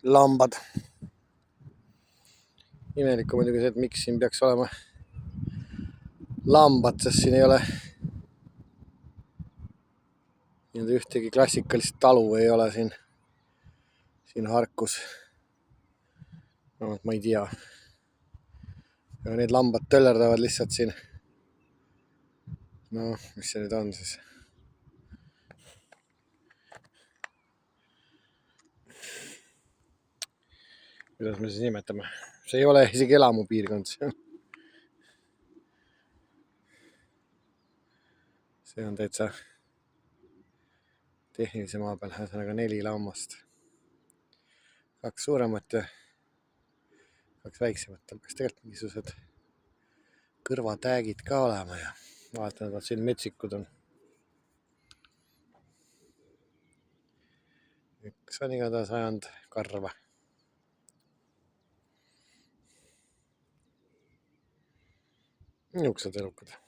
lambad. Imelik on muidugi see, et miks siin peaks olema lambad, sest siin ei ole ühtegi klassikalist talu ei ole siin Harkus. No, ma ei tea. Aga need lambad töllerdavad lihtsalt siin. No, mis see nüüd on siis? Kuidas me siis nimetame? See ei ole isegi elamupiirkond. See on täitsa tehnilise maa peal, ühesõnaga 4 lammast. 2 suuremat ja 2 väiksemat. Peaks tegelikult mingisugused kõrvatäägid ka olema ja vaatan, et siin metsikud on. Üks on igatahes ajanud karva. Niisugused elukad.